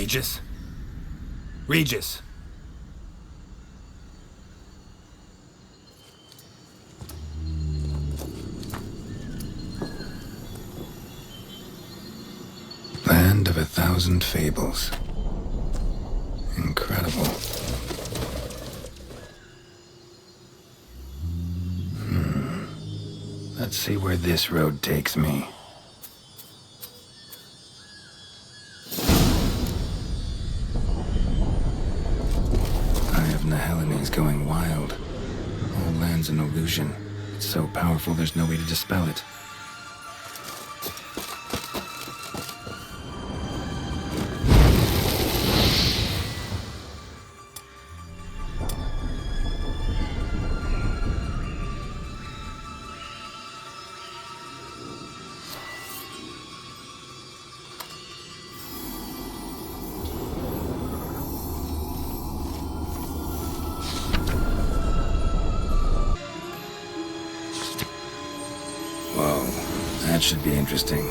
Regis? Regis? Land of 1,000 fables. Incredible. Let's see where this road takes me. Eye of Nehelene is going wild. All land's an illusion. It's so powerful there's no way to dispel it. Whoa, that should be interesting.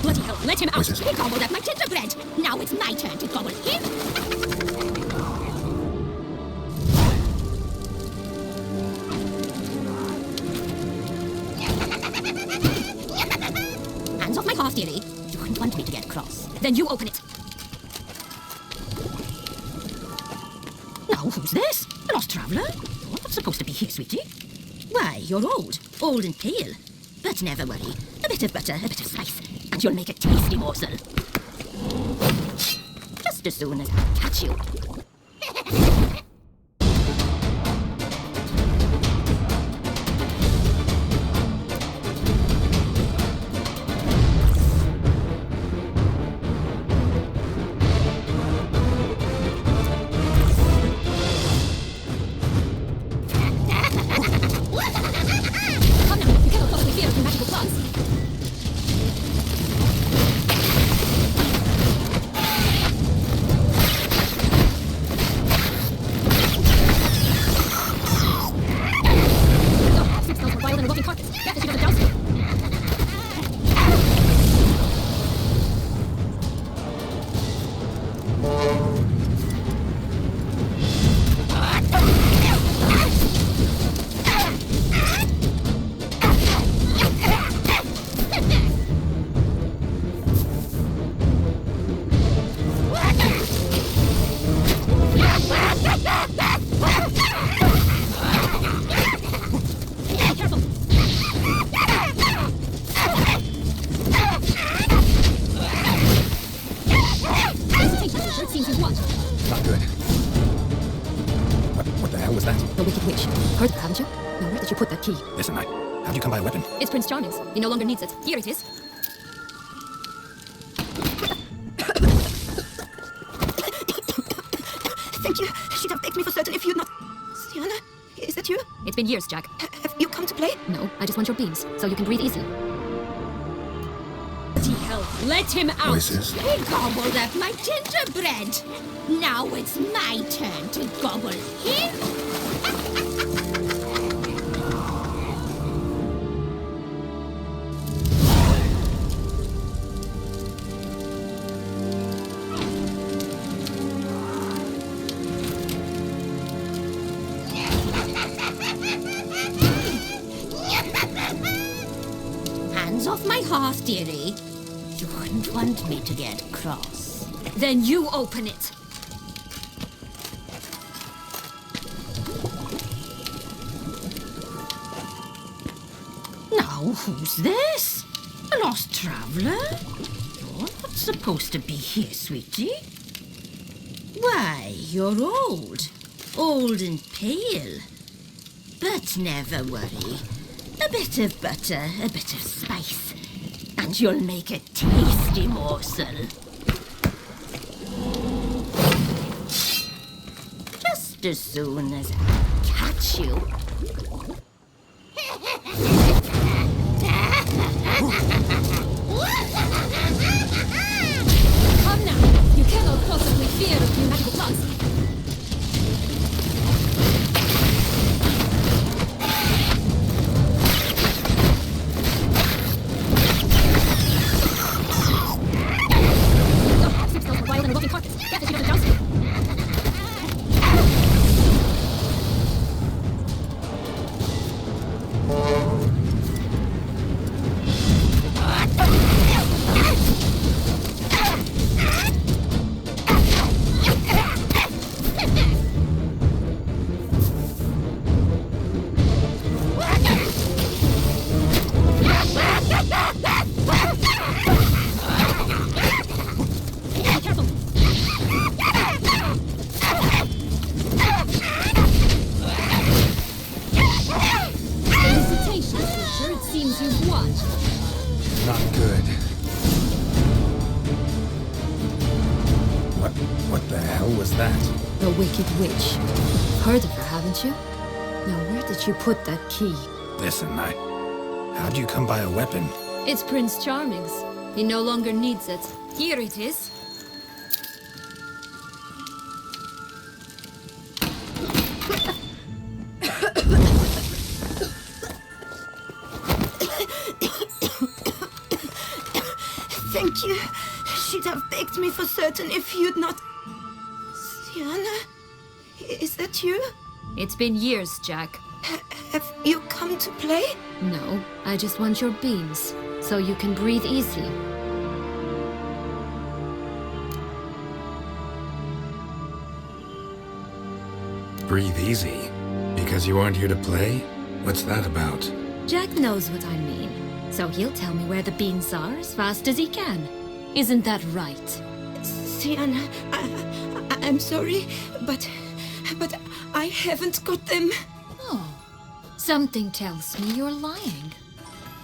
Bloody hell, let him out! What's this? He gobbled up my gingerbread! Now it's my turn to gobble him! Hands off my half, dearie. You wouldn't want me to get cross. Then you open it. Now, who's this? A lost traveller? You're not supposed to be here, sweetie. Why, you're old. Old and pale. But never worry. A bit of butter, a bit of spice, and you'll make a tasty morsel. Just as soon as I catch you. Come now, you cannot possibly fear of the magical plants. seems you've won. Not good. What the hell was that? The Wicked Witch. Heard of her, haven't you? Now, where did you put that key? Listen, how'd you come by a weapon? It's Prince Charming's. He no longer needs it. Here it is. Thank you. She'd have begged me for certain if you'd not... Sienna, is that you? It's been years, Jack. Have you come to play? No, I just want your beans, so you can breathe easy. Bloody hell, let him out! Voices? He gobbled up my gingerbread. Now it's my turn to gobble him. Hands off my hearth, dearie. You wouldn't want me to get cross. Then you open it. Now, who's this? A lost traveler? You're not supposed to be here, sweetie. Why, you're old. Old and pale. But never worry. A bit of butter, a bit of spice, and you'll make a tasty morsel. Just as soon as I catch you. Come now. You cannot possibly fear a few magical plugs. Not good. What the hell was that? The Wicked Witch. Heard of her, haven't you? Now, where did you put that key? Listen, how'd you come by a weapon? It's Prince Charming's. He no longer needs it. Here it is. Thank you. She'd have begged me for certain if you'd not... Sienna? Is that you? It's been years, Jack. Have you come to play? No, I just want your beans, so you can breathe easy. Breathe easy? Because you aren't here to play? What's that about? Jack knows what I mean, so he'll tell me where the beans are as fast as he can. Isn't that right? Sienna, I'm sorry, but I haven't got them. Oh, something tells me you're lying.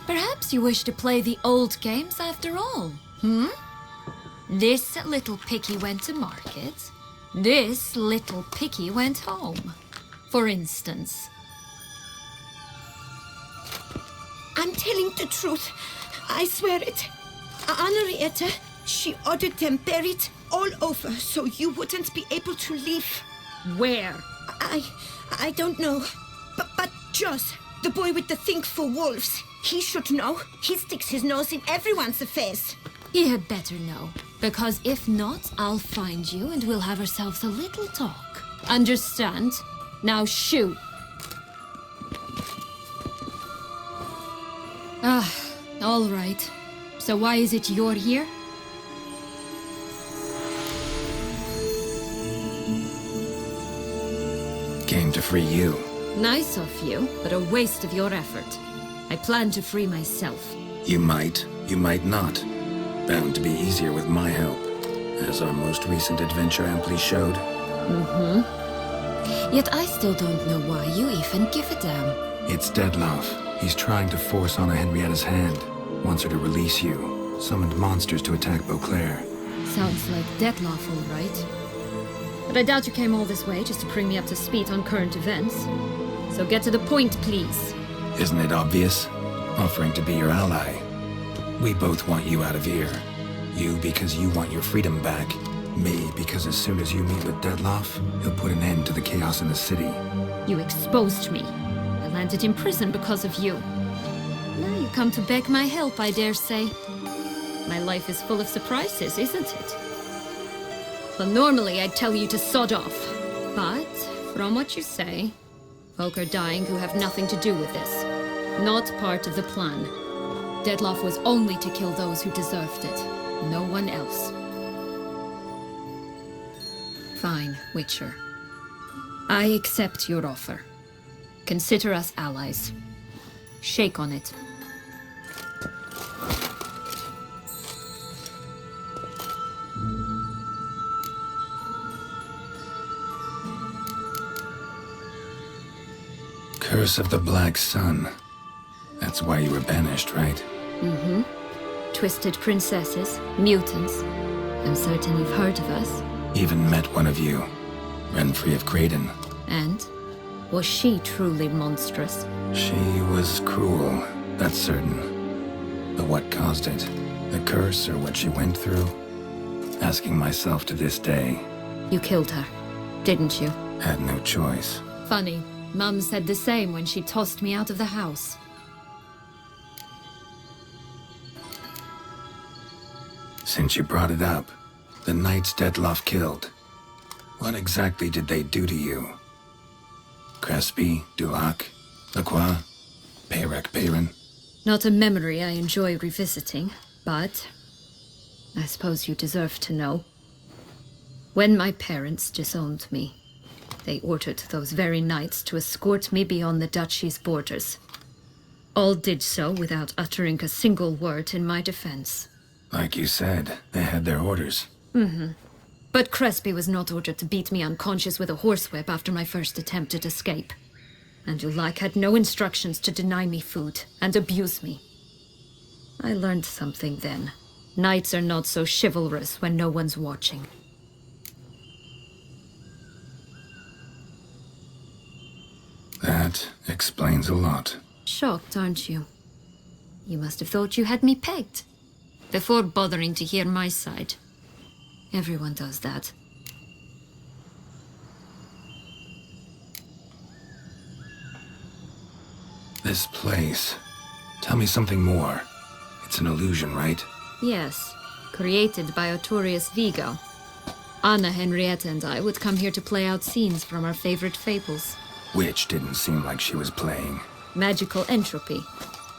Perhaps you wish to play the old games after all, This little picky went to market. This little picky went home, for instance. I'm telling the truth. I swear it. Henrietta, she ordered them buried all over so you wouldn't be able to leave. Where? I don't know. But Joss, the boy with the thing for wolves, he should know. He sticks his nose in everyone's affairs. He had better know. Because if not, I'll find you and we'll have ourselves a little talk. Understand? Now shoo. All right. So why is it you're here? Came to free you. Nice of you, but a waste of your effort. I plan to free myself. You might not. Bound to be easier with my help. As as our most recent adventure amply showed. Yet I still don't know why you even give a damn. It's Deadloff. He's trying to force Anna Henrietta's hand. Wants her to release you. Summoned monsters to attack Beauclair. Sounds like Deadloff, all right. But I doubt you came all this way just to bring me up to speed on current events. So get to the point, please. Isn't it obvious? Offering to be your ally. We both want you out of here. You because you want your freedom back. Me because as soon as you meet with Deadloff, he'll put an end to the chaos in the city. You exposed me. I landed in prison because of you. Now you come to beg my help, I dare say. My life is full of surprises, isn't it? Well, normally I'd tell you to sod off. But, from what you say, folk are dying who have nothing to do with this. Not part of the plan. Deadloff was only to kill those who deserved it. No one else. Fine, Witcher. I accept your offer. Consider us allies. Shake on it. Curse of the Black Sun. That's why you were banished, right? Twisted princesses, mutants. I'm certain you've heard of us. Even met one of you. Renfrey of Graydon. And? Was she truly monstrous? She was cruel, that's certain. But what caused it? The curse or what she went through? Asking myself to this day. You killed her, didn't you? Had no choice. Funny. Mum said the same when she tossed me out of the house. Since you brought it up, the knights Deadloff killed. What exactly did they do to you? Crespi, Dulac, Lacroix, Peyrac Peyran? Not a memory I enjoy revisiting, but I suppose you deserve to know. When my parents disowned me, they ordered those very knights to escort me beyond the duchy's borders. All did so without uttering a single word in my defense. Like you said, they had their orders. But Crespi was not ordered to beat me unconscious with a horsewhip after my first attempt at escape. And Dulac had no instructions to deny me food and abuse me. I learned something then. Knights are not so chivalrous when no one's watching. That explains a lot. Shocked, aren't you? You must have thought you had me pegged. Before bothering to hear my side. Everyone does that. This place. Tell me something more. It's an illusion, right? Yes, created by Artorius Vigo. Anna Henrietta and I would come here to play out scenes from our favorite fables. Which didn't seem like she was playing. Magical entropy.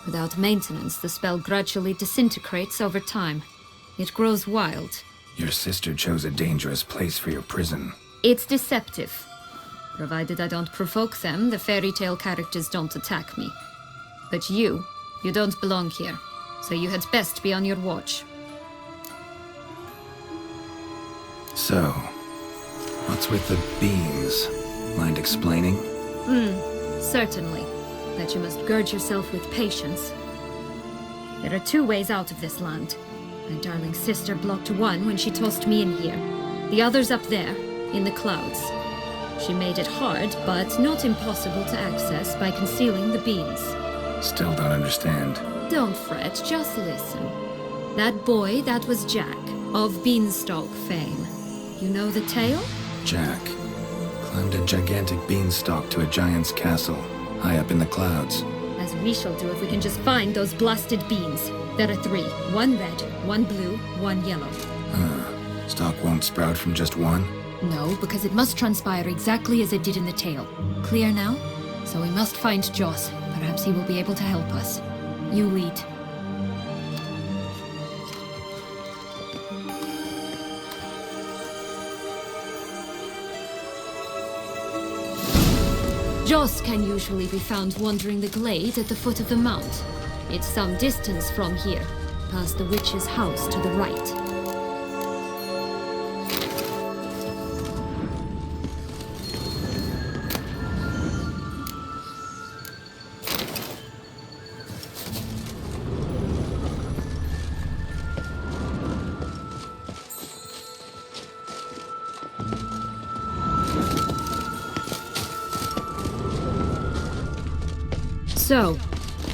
Without maintenance, the spell gradually disintegrates over time. It grows wild. Your sister chose a dangerous place for your prison. It's deceptive. Provided I don't provoke them, the fairy tale characters don't attack me. But you don't belong here. So you had best be on your watch. So, what's with the beans? Mind explaining? Certainly. That you must gird yourself with patience. There are two ways out of this land. My darling sister blocked one when she tossed me in here. The other's up there, in the clouds. She made it hard, but not impossible to access by concealing the beans. Still don't understand. Don't fret, just listen. That boy, that was Jack, of Beanstalk fame. You know the tale? Jack climbed a gigantic beanstalk to a giant's castle, high up in the clouds. As we shall do if we can just find those blasted beans. There are 3. 1 red, 1 blue, 1 yellow. Stalk won't sprout from just one? No, because it must transpire exactly as it did in the tale. Clear now? So we must find Joss. Perhaps he will be able to help us. You lead. Joss can usually be found wandering the glade at the foot of the mount. It's some distance from here, past the witch's house to the right. So,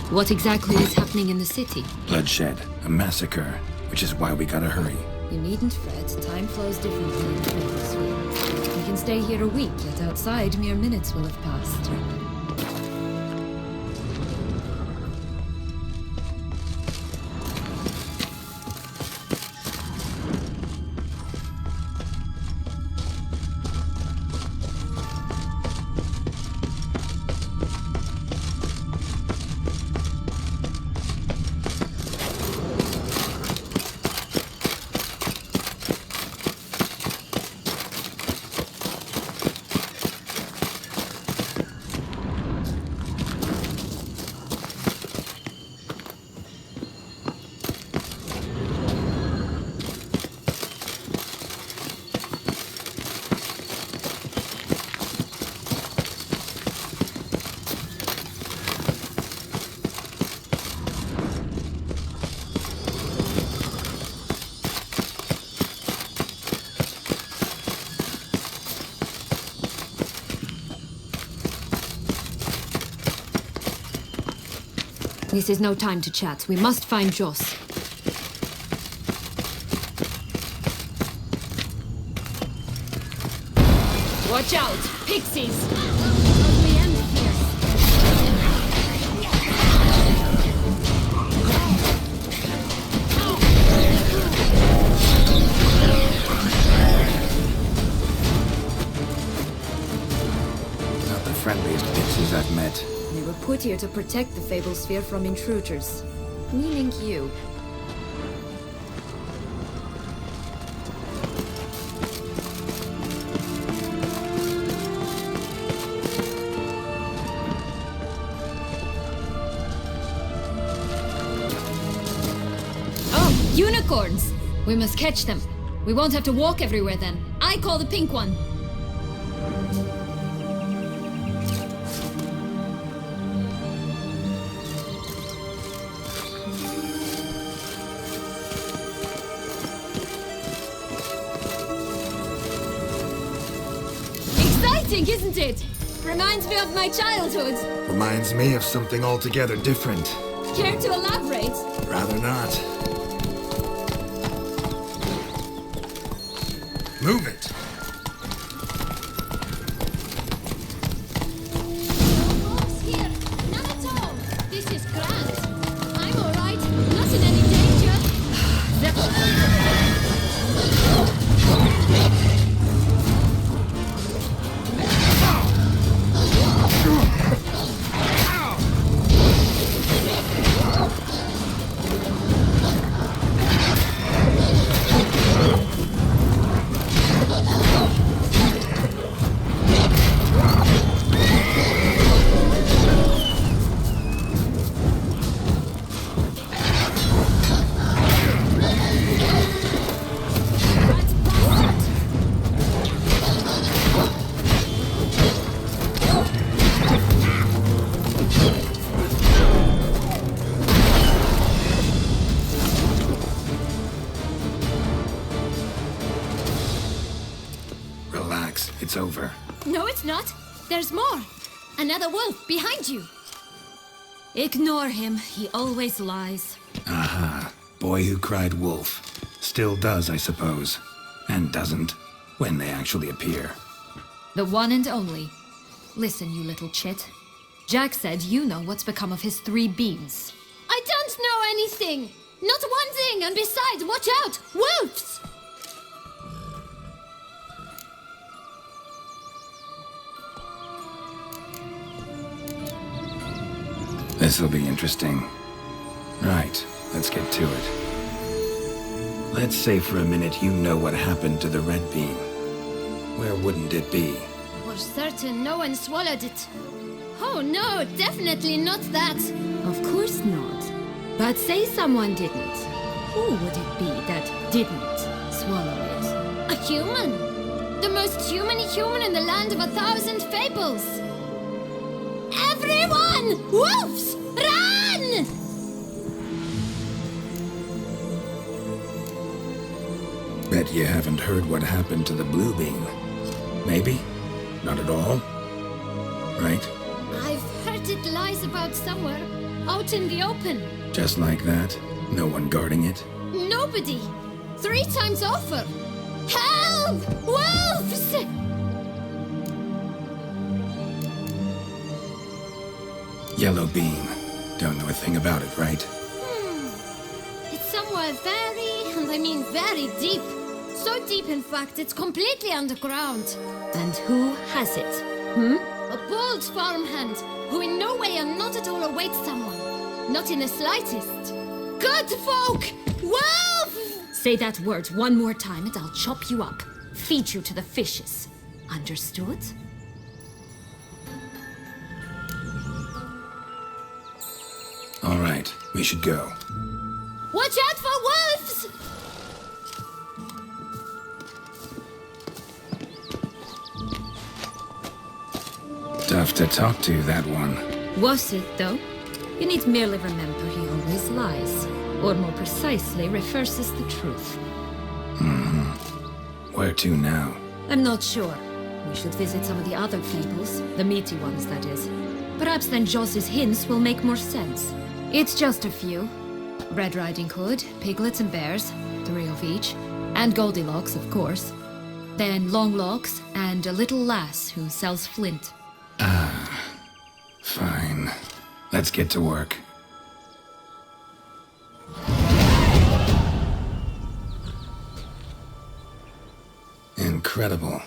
what exactly is happening in the city? Bloodshed, a massacre, which is why we gotta hurry. You needn't fret. Time flows differently in the Fable Sphere. We can stay here a week, yet outside mere minutes will have passed. This is no time to chat. We must find Joss. Watch out! Pixies! We end here. Not the friendliest pixies I've met. They were put here to protect the Fable Sphere from intruders. Meaning you. Oh, unicorns! We must catch them. We won't have to walk everywhere then. I call the pink one. Isn't it? Reminds me of my childhood. Reminds me of something altogether different. Care to elaborate? Rather not. Move it! No wolves here. None at all. This is grand. I'm all right. Not in any danger. It's over. No, it's not. There's more. Another wolf behind you. Ignore him. He always lies. Aha. Boy who cried wolf. Still does, I suppose. And doesn't, when they actually appear. The one and only. Listen, you little chit. Jack said you know what's become of his 3 beans. I don't know anything! Not one thing, and besides, watch out! Wolves! This'll be interesting. Right, let's get to it. Let's say for a minute you know what happened to the red bean. Where wouldn't it be? For certain no one swallowed it. Oh no, definitely not that. Of course not. But say someone didn't. Who would it be that didn't swallow it? A human! The most human-y human in the land of 1,000 fables! Everyone! Wolves! Run! Bet you haven't heard what happened to the blue bean. Maybe? Not at all? Right? I've heard it it lies about somewhere, out in the open. Just like that? No one guarding it? Nobody! 3 times over! Help! Wolves! Yellow beam. Don't know a thing about it, right? It's somewhere very, and I mean very deep. So deep, in fact, it's completely underground. And who has it? A bold farmhand, who in no way and not at all awaits someone. Not in the slightest. Good folk! Wolf! Say that word one more time and I'll chop you up. Feed you to the fishes. Understood? All right, we should go. Watch out for wolves! Tough to talk to, that one. Was it, though? You need merely remember he always lies. Or more precisely, reverses the truth. Where to now? I'm not sure. We should visit some of the other fables. The meaty ones, that is. Perhaps then Joss's hints will make more sense. It's just a few. Red Riding Hood, piglets and bears, 3 of each. And Goldilocks, of course. Then Longlocks, and a little lass who sells flint. Fine. Let's get to work. Incredible.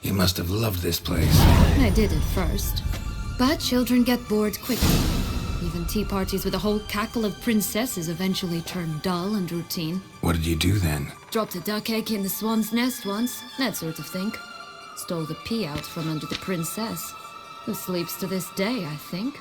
You must have loved this place. I did at first. But children get bored quickly. Even tea parties with a whole cackle of princesses eventually turn dull and routine. What did you do then? Dropped a duck egg in the swan's nest once, that sort of thing. Stole the pea out from under the princess, who sleeps to this day, I think.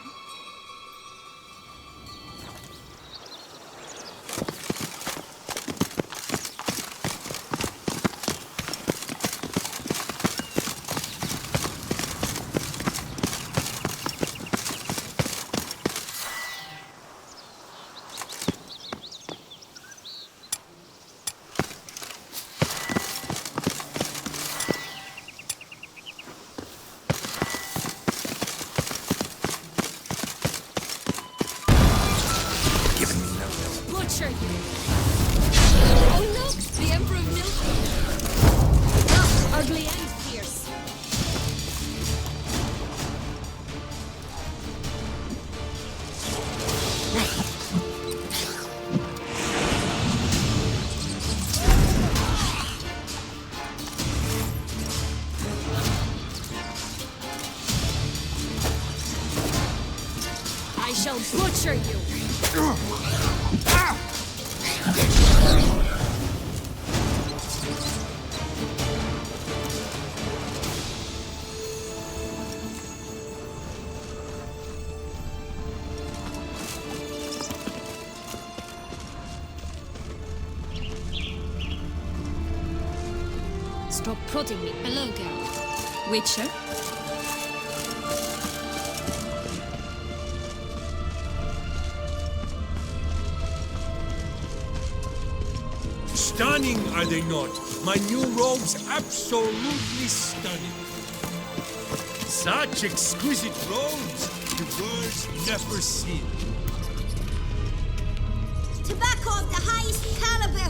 Butcher you! Oh look! The Emperor of Milk! Oh, ugly and fierce. I shall butcher you! Stop prodding me. Hello, girl. Witcher? Stunning, are they not? My new robes absolutely stunning. Such exquisite robes, the world's never seen. Tobacco of the highest caliber.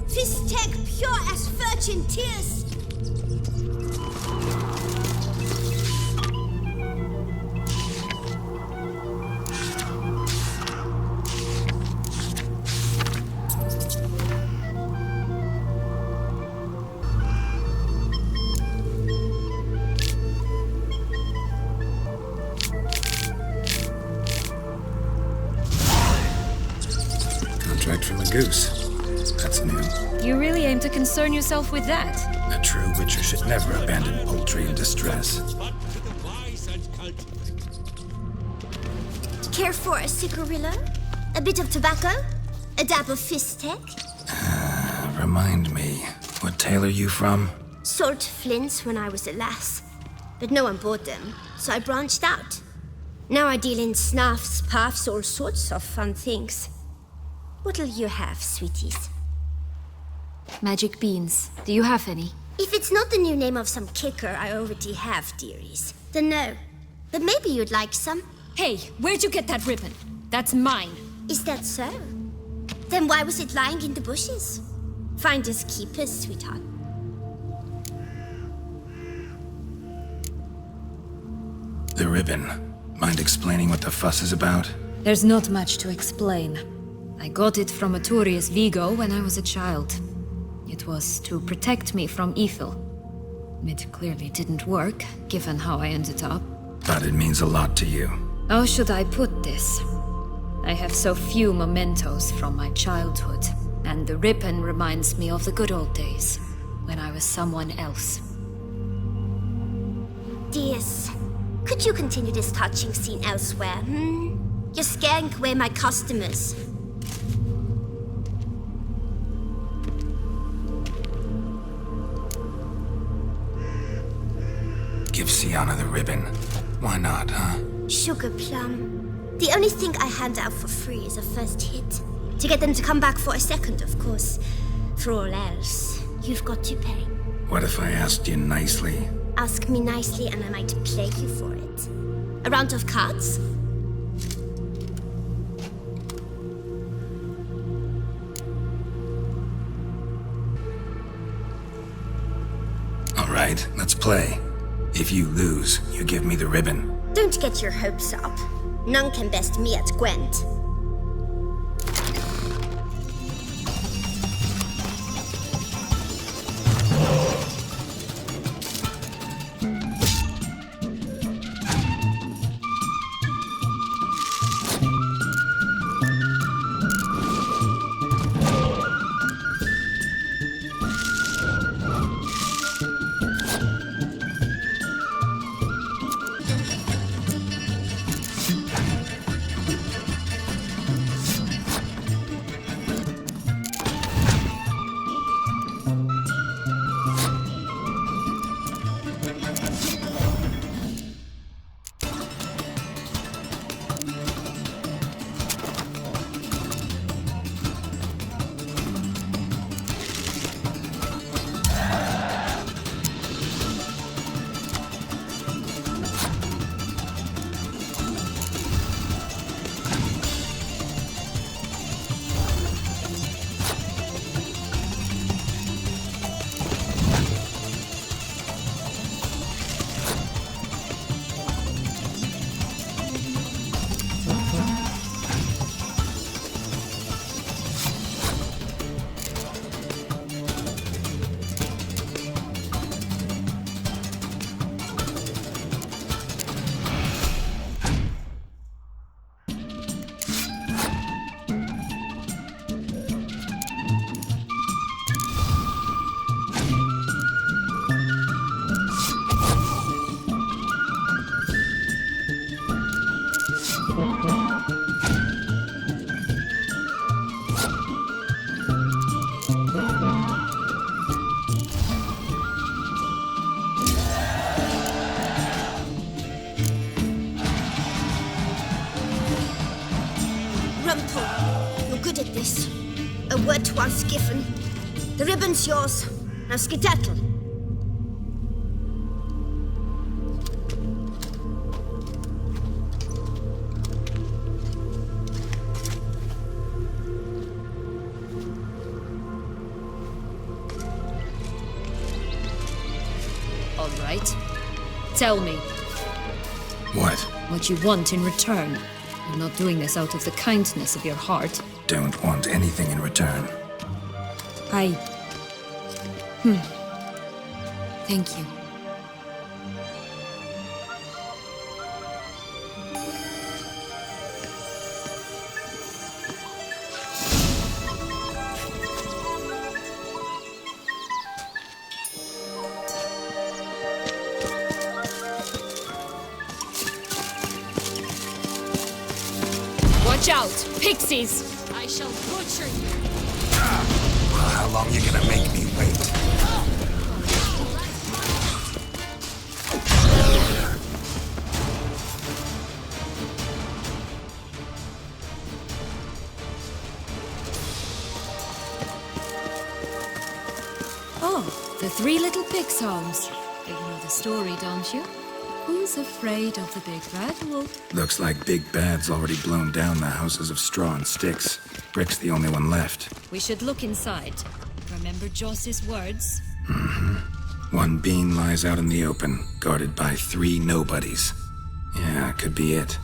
Fist tech pure as virgin tears. Contract from a goose. That's new. You really aim to concern yourself with that? A true witcher should never abandon poultry in distress. But to the wise and cultivated. Care for a cigarilla? A bit of tobacco? A dab of fist tech? Remind me, what tale are you from? Sold flints when I was a lass. But no one bought them, so I branched out. Now I deal in snuffs, puffs, all sorts of fun things. What'll you have, sweeties? Magic beans. Do you have any? If it's not the new name of some kicker I already have, dearies, then no. But maybe you'd like some. Hey, where'd you get that ribbon? That's mine. Is that so? Then why was it lying in the bushes? Finders keepers, sweetheart. The ribbon. Mind explaining what the fuss is about? There's not much to explain. I got it from Aturius Vigo when I was a child. It was to protect me from evil. It clearly didn't work, given how I ended up. But it means a lot to you. How should I put this? I have so few mementos from my childhood, and the ribbon reminds me of the good old days, when I was someone else. Dears, could you continue this touching scene elsewhere, You're scaring away my customers. Give Sienna the ribbon. Why not, huh? Sugar plum. The only thing I hand out for free is a first hit. To get them to come back for a second, of course. For all else, you've got to pay. What if I asked you nicely? Ask me nicely and I might play you for it. A round of cards? All right, let's play. If you lose, you give me the ribbon. Don't get your hopes up. None can best me at Gwent. You're good at this. A word once given. The ribbon's yours. Now skedaddle. All right. Tell me. What? What you want in return. You're not doing this out of the kindness of your heart. Don't want anything in return. Thank you. Watch out! Pixies! I shall butcher you! Well, how long you gonna make me wait? Oh, the three little pig songs. You know the story, don't you? Who's afraid of the big bad wolf? Looks like Big Bad's already blown down the houses of straw and sticks. Brick's the only one left. We should look inside. Remember Joss's words? One bean lies out in the open, guarded by 3 nobodies. Yeah, could be it.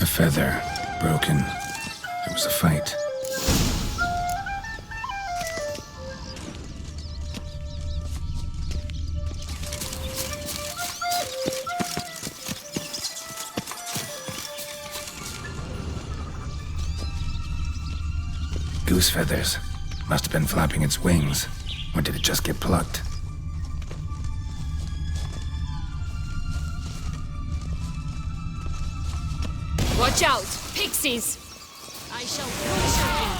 A feather, broken. There was a fight. Goose feathers. Must have been flapping its wings. Or did it just get plucked? Watch out! Pixies! I shall butcher you!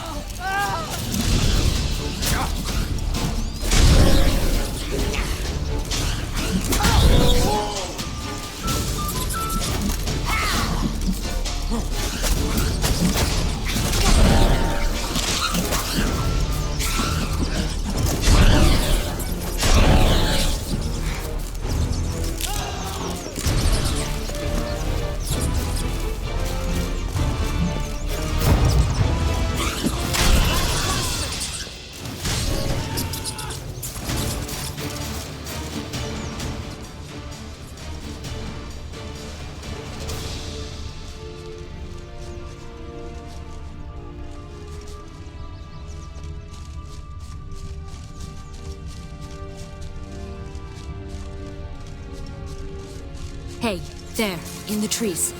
Hey, there, in the trees.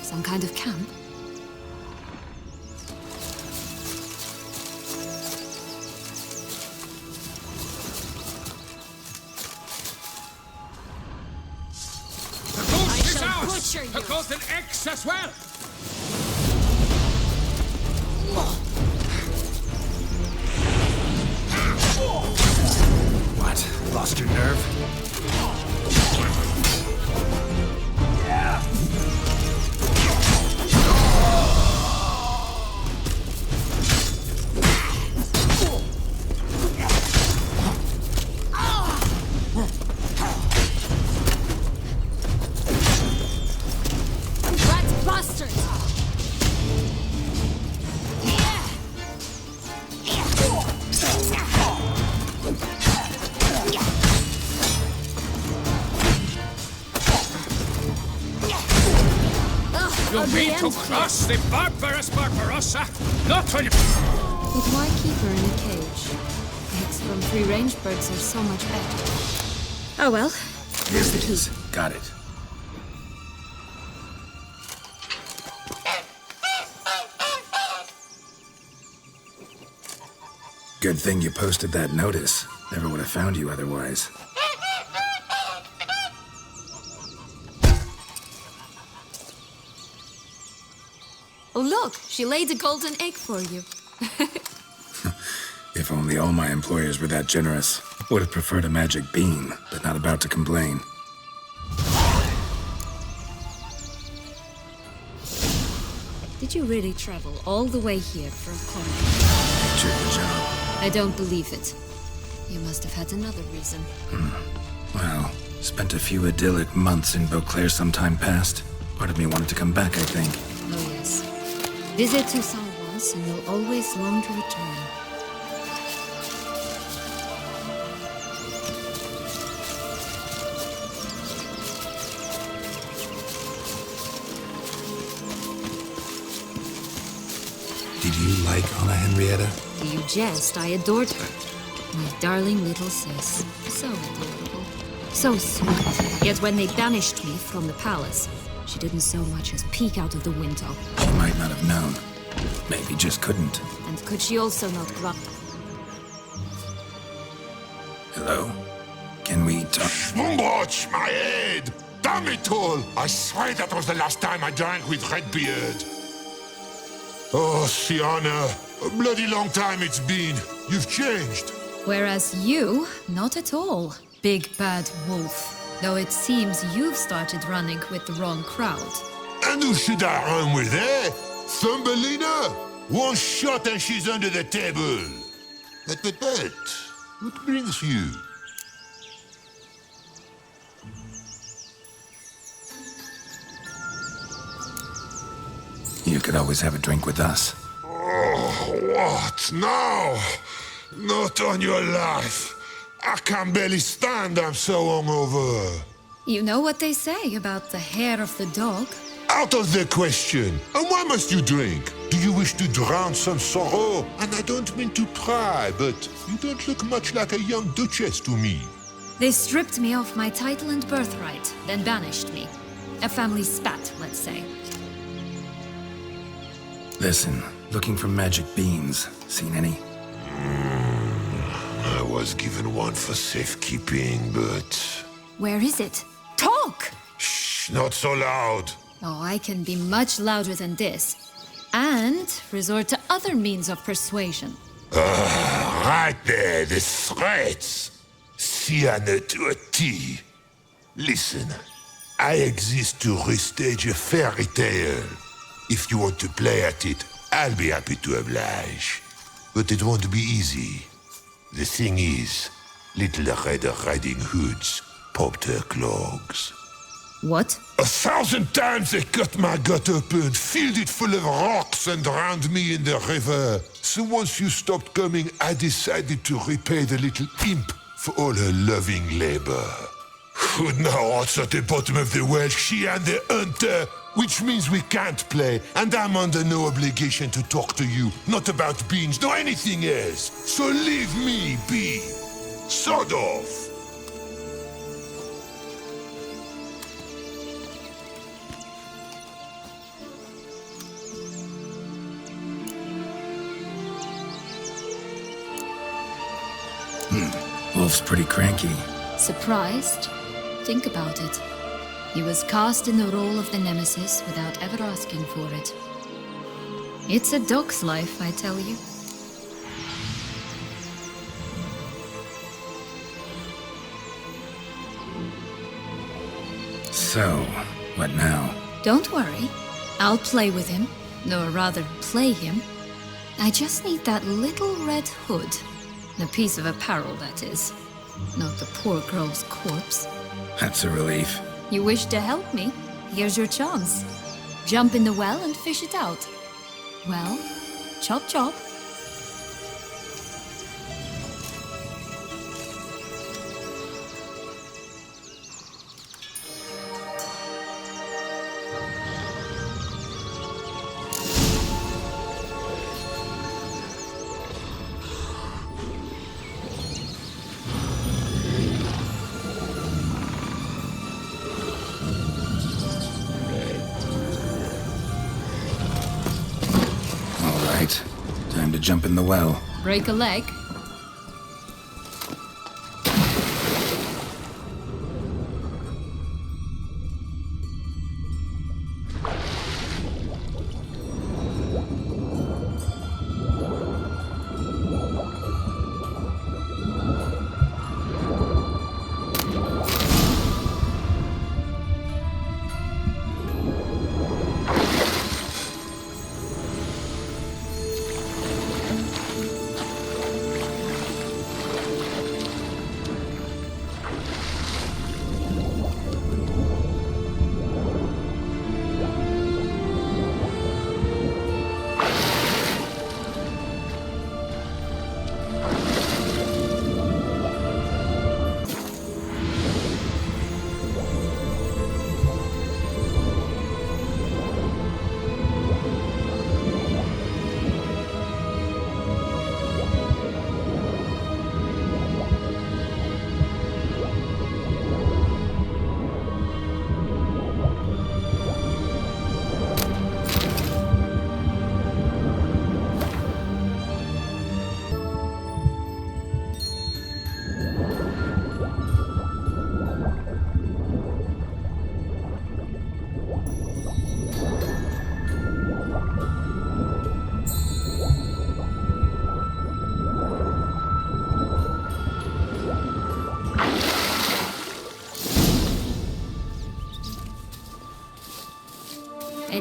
Some kind of camp? The ghost is shall ours! butcher you. The ghost and X as well! What? Lost your nerve? Rat bastards! You mean to cross the barbarous Barbarossa? Not when you... But why keep her in a cage? Eggs from free-range birds are so much better. Oh well. Here's the keys. Got it. Good thing you posted that notice. Never would have found you otherwise. Oh look, she laid a golden egg for you. If only all my employers were that generous. Would have preferred a magic bean, but not about to complain. Did you really travel all the way here for a comment? Picture the job. I don't believe it. You must have had another reason. Well, spent a few idyllic months in Beauclair some time past. Part of me wanted to come back, I think. Oh yes. Visit Toussaint once and you'll always long to return. Did you like Anna Henrietta? Do you jest? I adored her. My darling little sis. So adorable. So sweet. Yet when they banished me from the palace, she didn't so much as peek out of the window. She might not have known. Maybe just couldn't. And could she also not grunt? Hello? Can we talk? Watch my head! Damn it all! I swear that was the last time I drank with Redbeard. Oh, Sienna, a bloody long time it's been. You've changed. Whereas you, not at all, big bad wolf. Though it seems you've started running with the wrong crowd. And who should I run with, eh? Thumbelina? One shot and she's under the table. But, what brings you? You could always have a drink with us. Oh, what now? Not on your life. I can barely stand, I'm so hungover. You know what they say about the hair of the dog? Out of the question. And why must you drink? Do you wish to drown some sorrow? And I don't mean to pry, but you don't look much like a young duchess to me. They stripped me of my title and birthright, then banished me. A family spat, let's say. Listen, looking for magic beans. Seen any? I was given one for safekeeping, but... Where is it? Talk! Shh, not so loud. Oh, I can be much louder than this. And resort to other means of persuasion. Right there, the threats. Sienna to a T. Listen, I exist to restage a fairy tale. If you want to play at it, I'll be happy to oblige. But it won't be easy. The thing is, Little Red Riding Hoods popped her clogs. What? 1,000 times they cut my gut open, filled it full of rocks and drowned me in the river. So once you stopped coming, I decided to repay the little imp for all her loving labor. Now what's at the bottom of the well, she and the hunter, which means we can't play, and I'm under no obligation to talk to you, not about beans, nor anything else. So leave me be. Sod off. Wolf's pretty cranky. Surprised? Think about it. He was cast in the role of the Nemesis without ever asking for it. It's a dog's life, I tell you. So, what now? Don't worry. I'll play with him. Or rather, play him. I just need that little red hood. A piece of apparel, that is. Not the poor girl's corpse. That's a relief. You wish to help me? Here's your chance. Jump in the well and fish it out. Well, chop chop. Time to jump in the well. Break a leg?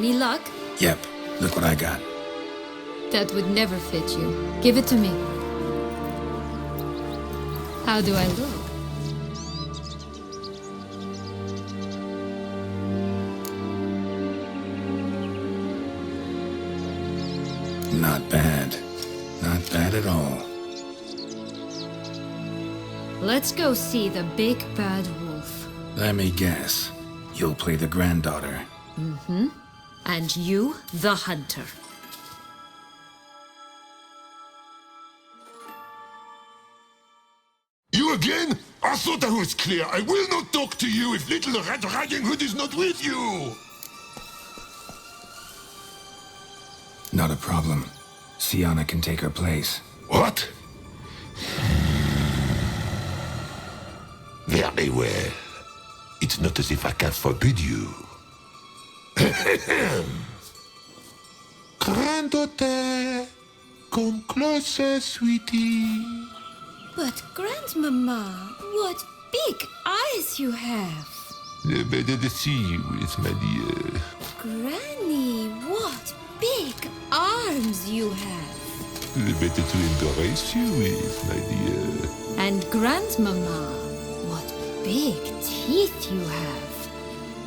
Any luck? Yep, look what I got. That would never fit you. Give it to me. How do I look? Not bad. Not bad at all. Let's go see the big bad wolf. Let me guess. You'll play the granddaughter. And you, the hunter. You again? I thought I was clear. I will not talk to you if little Red Riding Hood is not with you. Not a problem. Sienna can take her place. What? Very well. It's not as if I can forbid you. Granddaughter, come closer, sweetie. But Grandmama, what big eyes you have. The better to see you with, my dear. Granny, what big arms you have. The better to embrace you with, my dear. And Grandmama, what big teeth you have.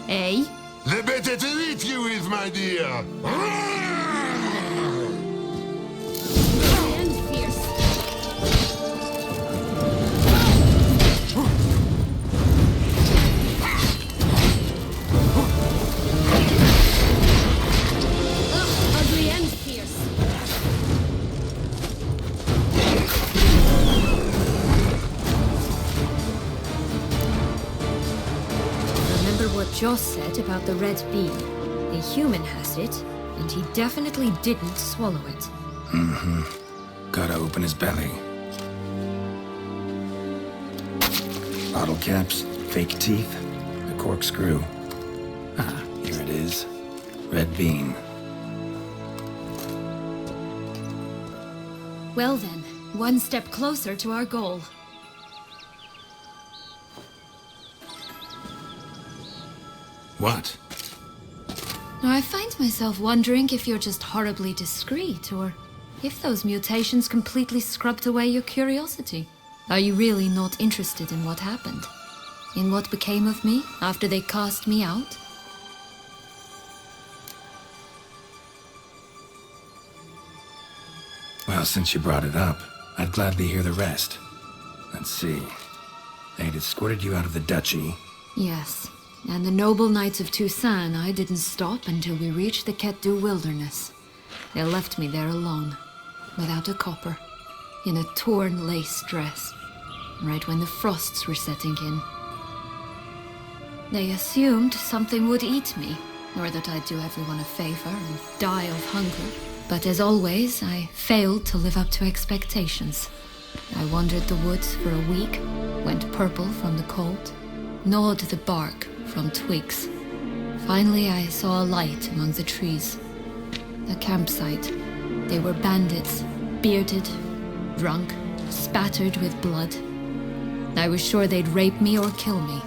Eh? The better to eat you with, my dear. And fierce. Ugly and fierce. Remember what Joss said about the red bean? A human has it, and he definitely didn't swallow it. Gotta open his belly. Bottle caps, fake teeth, a corkscrew. Ah, here it is. Red bean. Well then, one step closer to our goal. What? Now, I find myself wondering if you're just horribly discreet, or if those mutations completely scrubbed away your curiosity. Are you really not interested in what happened? In what became of me after they cast me out? Well, since you brought it up, I'd gladly hear the rest. Let's see. They'd escorted you out of the duchy. Yes, and the noble knights of Toussaint, I didn't stop until we reached the Ketdu wilderness. They left me there alone, without a copper, in a torn lace dress, right when the frosts were setting in. They assumed something would eat me, or that I'd do everyone a favor and die of hunger. But as always, I failed to live up to expectations. I wandered the woods for a week, went purple from the cold, gnawed the bark from twigs. Finally, I saw a light among the trees. A campsite. They were bandits, bearded, drunk, spattered with blood. I was sure they'd rape me or kill me,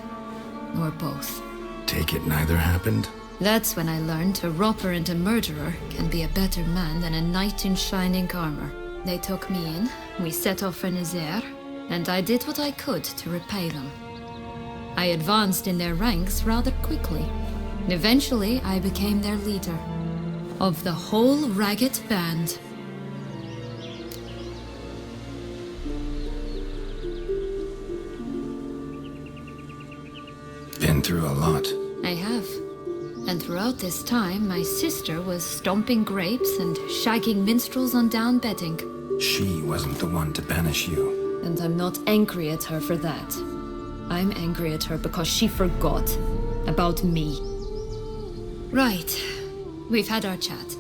or both. Take it neither happened? That's when I learned a robber and a murderer can be a better man than a knight in shining armor. They took me in, we set off for Nazaire, and I did what I could to repay them. I advanced in their ranks rather quickly. Eventually, I became their leader. Of the whole ragged band. Been through a lot. I have. And throughout this time, my sister was stomping grapes and shagging minstrels on down bedding. She wasn't the one to banish you. And I'm not angry at her for that. I'm angry at her because she forgot about me. Right. We've had our chat.